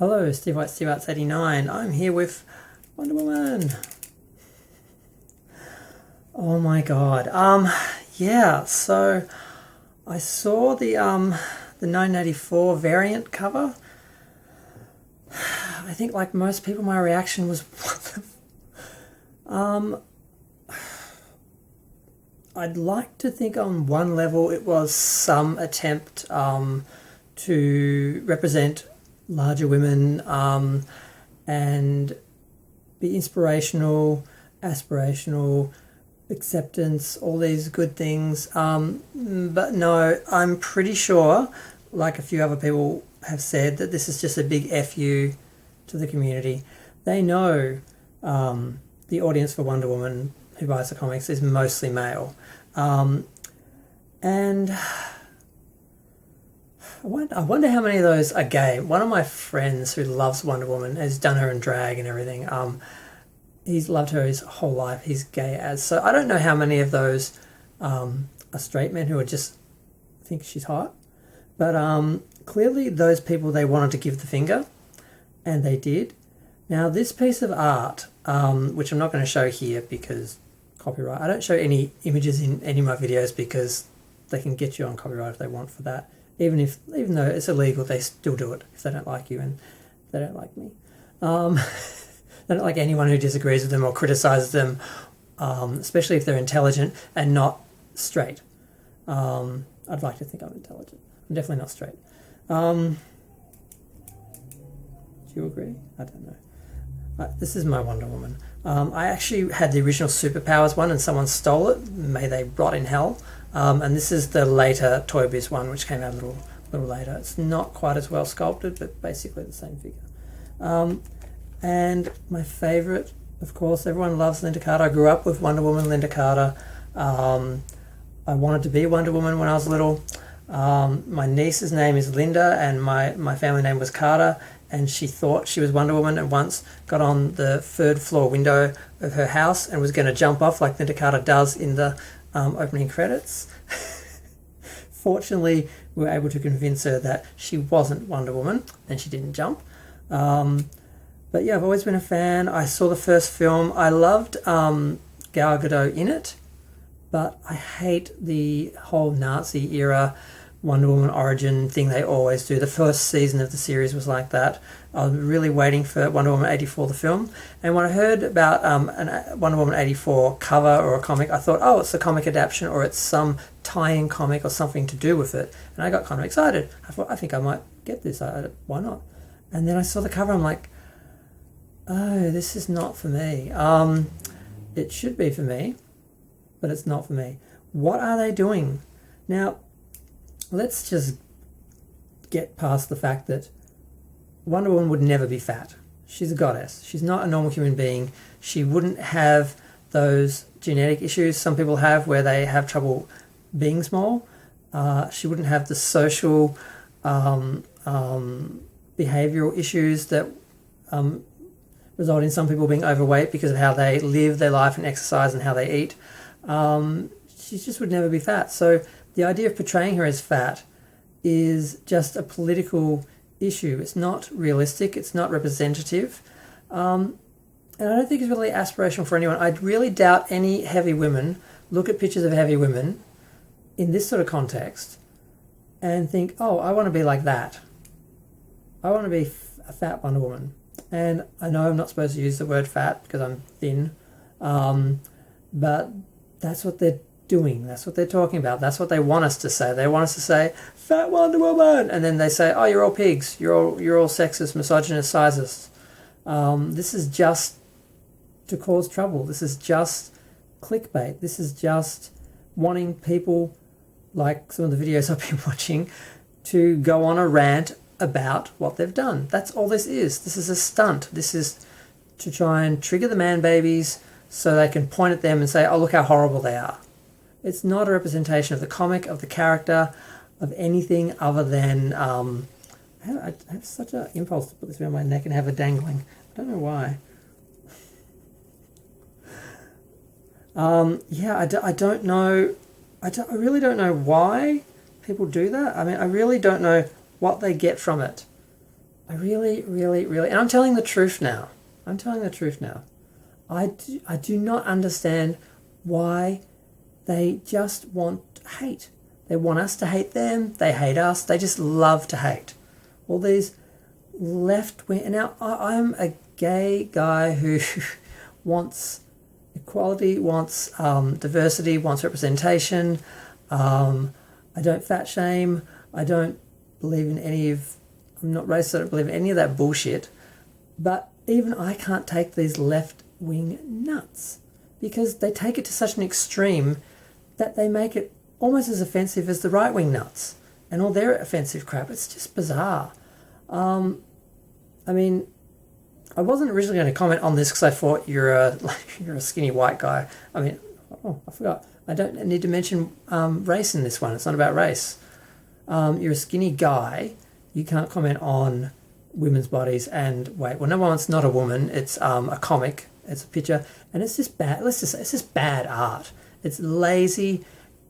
Hello, Steve White, Steve Arts 89. I'm here with Wonder Woman. Oh my god. Yeah, so I saw the 1984 variant cover. I think like most people my reaction was I'd like to think on one level it was some attempt to represent larger women and be inspirational, aspirational, acceptance, all these good things. But no, I'm pretty sure, like a few other people have said, that this is just a big FU to the community. They know the audience for Wonder Woman who buys the comics is mostly male. And I wonder how many of those are gay. One of my friends who loves Wonder Woman has done her in drag and everything. He's loved her his whole life. He's gay as. So I don't know how many of those are straight men who would just think she's hot. But clearly those people, they wanted to give the finger, and they did. Now this piece of art, which I'm not going to show here because copyright. I don't show any images in any of my videos because they can get you on copyright if they want for that. Even though it's illegal, they still do it if they don't like you and they don't like me. They don't like anyone who disagrees with them or criticises them, especially if they're intelligent and not straight. I'd like to think I'm intelligent. I'm definitely not straight. Do you agree? I don't know. This is my Wonder Woman. I actually had the original Superpowers one and someone stole it. May they rot in hell. And this is the later Toy Biz one, which came out a little later. It's not quite as well sculpted, but basically the same figure. And my favourite, of course, everyone loves Linda Carter. I grew up with Wonder Woman, Linda Carter. I wanted to be Wonder Woman when I was little. My niece's name is Linda, and my family name was Carter, and she thought she was Wonder Woman and once got on the third floor window of her house and was going to jump off like Linda Carter does in the opening credits. Fortunately, we were able to convince her that she wasn't Wonder Woman and she didn't jump. But yeah, I've always been a fan. I saw the first film. I loved Gal Gadot in it, but I hate the whole Nazi era Wonder Woman origin thing they always do. The first season of the series was like that. I was really waiting for Wonder Woman 84, the film. And when I heard about an Wonder Woman 84 cover or a comic, I thought, oh, it's a comic adaptation or it's some tie-in comic or something to do with it. And I got kind of excited. I thought, I think I might get this. Why not? And then I saw the cover. I'm like, oh, this is not for me. It should be for me, but it's not for me. What are they doing? Now, let's just get past the fact that Wonder Woman would never be fat. She's a goddess. She's not a normal human being. She wouldn't have those genetic issues some people have where they have trouble being small. She wouldn't have the social behavioural issues that result in some people being overweight because of how they live their life and exercise and how they eat. She just would never be fat. So the idea of portraying her as fat is just a political issue. It's not realistic. It's not representative. And I don't think it's really aspirational for anyone. I really doubt any heavy women look at pictures of heavy women in this sort of context and think, oh, I want to be like that. I want to be a fat Wonder Woman. And I know I'm not supposed to use the word fat because I'm thin, but that's what they're doing. That's what they're talking about. That's what they want us to say. They want us to say, fat Wonder Woman! And then they say, oh, you're all pigs. You're all sexist, misogynist, sizist. This is just to cause trouble. This is just clickbait. This is just wanting people, like some of the videos I've been watching, to go on a rant about what they've done. That's all this is. This is a stunt. This is to try and trigger the man babies so they can point at them and say, oh, look how horrible they are. It's not a representation of the comic, of the character, of anything other than... I have such an impulse to put this around my neck and have it dangling. I don't know why. Yeah, I don't know. I really don't know why people do that. I mean, I really don't know what they get from it. I really, really, really, and I'm telling the truth now. I do not understand why they just want hate. They want us to hate them. They hate us. They just love to hate. All these left wing. Now, I'm a gay guy who wants equality, wants diversity, wants representation. I don't fat shame. I don't believe in I'm not racist. I don't believe in any of that bullshit. But even I can't take these left-wing nuts because they take it to such an extreme that they make it almost as offensive as the right-wing nuts and all their offensive crap. It's just bizarre. I mean, I wasn't originally going to comment on this because I thought you're a skinny white guy. I mean, I forgot. I don't need to mention race in this one. It's not about race. You're a skinny guy. You can't comment on women's bodies and weight. Well, number one, it's not a woman. It's a comic. It's a picture, and it's just bad. It's just bad art. It's lazy.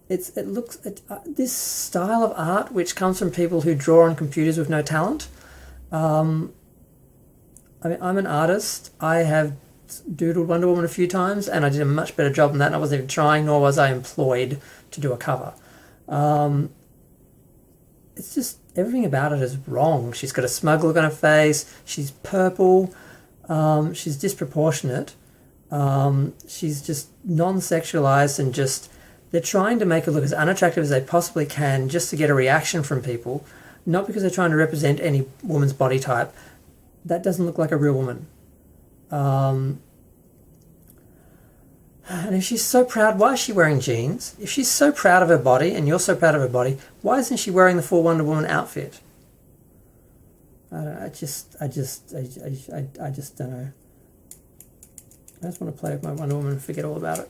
This style of art, which comes from people who draw on computers with no talent. I mean, I'm an artist. I have doodled Wonder Woman a few times, and I did a much better job than that. And I wasn't even trying, nor was I employed to do a cover. It's just everything about it is wrong. She's got a smug look on her face. She's purple. She's disproportionate. She's just non-sexualized and just... They're trying to make her look as unattractive as they possibly can just to get a reaction from people, not because they're trying to represent any woman's body type. That doesn't look like a real woman. And if she's so proud, why is she wearing jeans? If she's so proud of her body and you're so proud of her body, why isn't she wearing the full Wonder Woman outfit? I don't know. I just don't know. I just want to play with my Wonder Woman and forget all about it.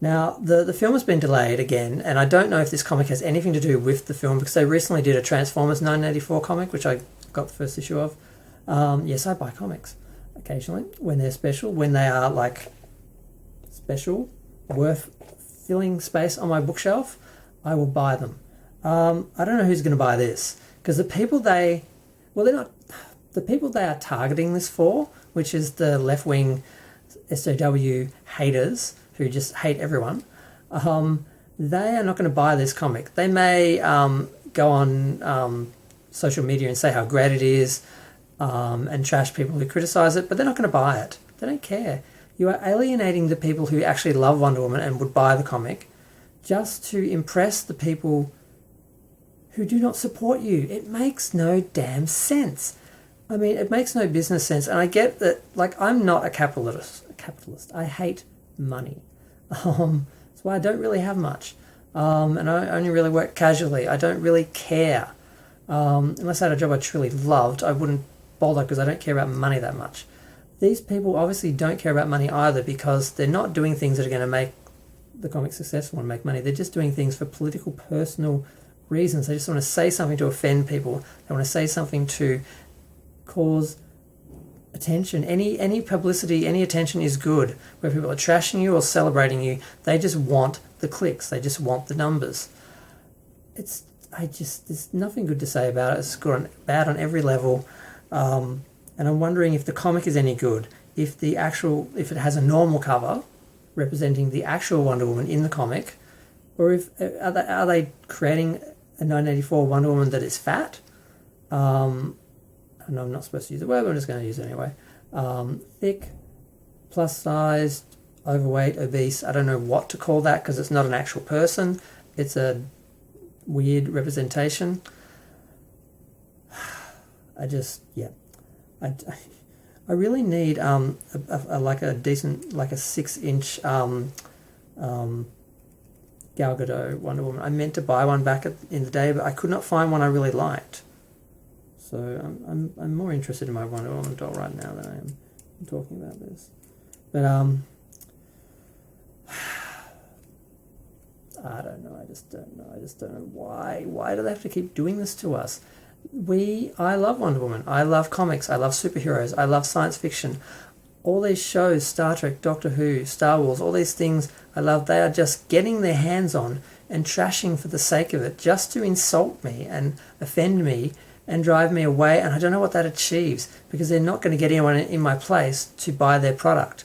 Now, the film has been delayed again, and I don't know if this comic has anything to do with the film because they recently did a Transformers 1984 comic, which I got the first issue of. Yes, I buy comics occasionally when they're special, when they are like special, worth filling space on my bookshelf, I will buy them. I don't know who's going to buy this because the people they are targeting this for, which is the left-wing SJW haters who just hate everyone, they are not going to buy this comic. They may go on social media and say how great it is and trash people who criticize it, but they're not going to buy it. They don't care. You are alienating the people who actually love Wonder Woman and would buy the comic just to impress the people who do not support you. It makes no damn sense. I mean, it makes no business sense. And I get that, like, I'm not a capitalist. I hate money. That's why I don't really have much. And I only really work casually. I don't really care. Unless I had a job I truly loved, I wouldn't bother because I don't care about money that much. These people obviously don't care about money either because they're not doing things that are going to make the comic successful and make money. They're just doing things for political, personal reasons. They just want to say something to offend people. They want to say something to cause attention. Any publicity, any attention is good. Whether people are trashing you or celebrating you, they just want the clicks. They just want the numbers. There's nothing good to say about it. It's good bad on every level. And I'm wondering if the comic is any good. If it has a normal cover representing the actual Wonder Woman in the comic, or are they creating a 1984 Wonder Woman that is fat? And I'm not supposed to use the word, but I'm just going to use it anyway. Thick, plus-sized, overweight, obese. I don't know what to call that because it's not an actual person. It's a weird representation. I really need a decent, like a 6-inch Gal Gadot Wonder Woman. I meant to buy one back in the day, but I could not find one I really liked. So I'm more interested in my Wonder Woman doll right now than I am talking about this. But I don't know. I just don't know why. Why do they have to keep doing this to us? I love Wonder Woman. I love comics. I love superheroes. I love science fiction. All these shows, Star Trek, Doctor Who, Star Wars, all these things I love, they are just getting their hands on and trashing for the sake of it, just to insult me and offend me and drive me away. And I don't know what that achieves, because they're not going to get anyone in my place to buy their product.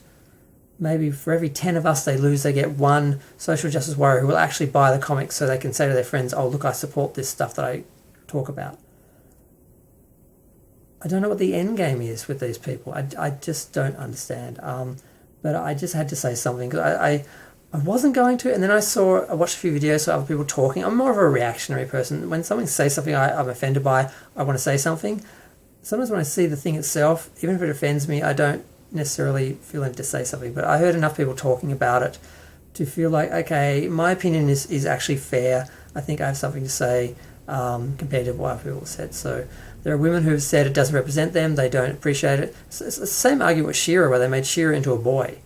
Maybe for every 10 of us they lose, they get one social justice warrior who will actually buy the comics so they can say to their friends, oh, look, I support this stuff that I talk about. I don't know what the end game is with these people. I just don't understand. But I just had to say something, because I wasn't going to, and then I watched a few videos of other people talking. I'm more of a reactionary person. When someone says something I'm offended by, I want to say something. Sometimes when I see the thing itself, even if it offends me, I don't necessarily feel need to say something. But I heard enough people talking about it to feel like, okay, my opinion is actually fair. I think I have something to say compared to what other people said. So there are women who have said it doesn't represent them, they don't appreciate it. It's the same argument with She-Ra, where they made She-Ra into a boy.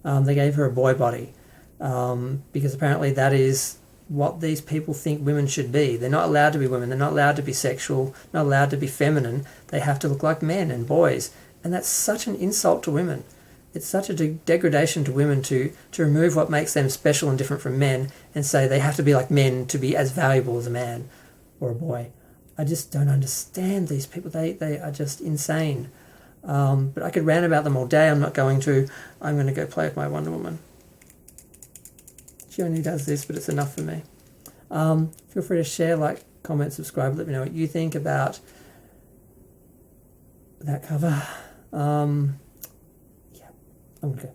They gave her a boy body. Because apparently that is what these people think women should be. They're not allowed to be women. They're not allowed to be sexual, not allowed to be feminine. They have to look like men and boys. And that's such an insult to women. It's such a degradation to women to remove what makes them special and different from men and say they have to be like men to be as valuable as a man or a boy. I just don't understand these people. They are just insane. But I could rant about them all day. I'm not going to. I'm going to go play with my Wonder Woman. She only does this, but it's enough for me. Feel free to share, like, comment, subscribe. Let me know what you think about that cover. Yeah, I'm going to go.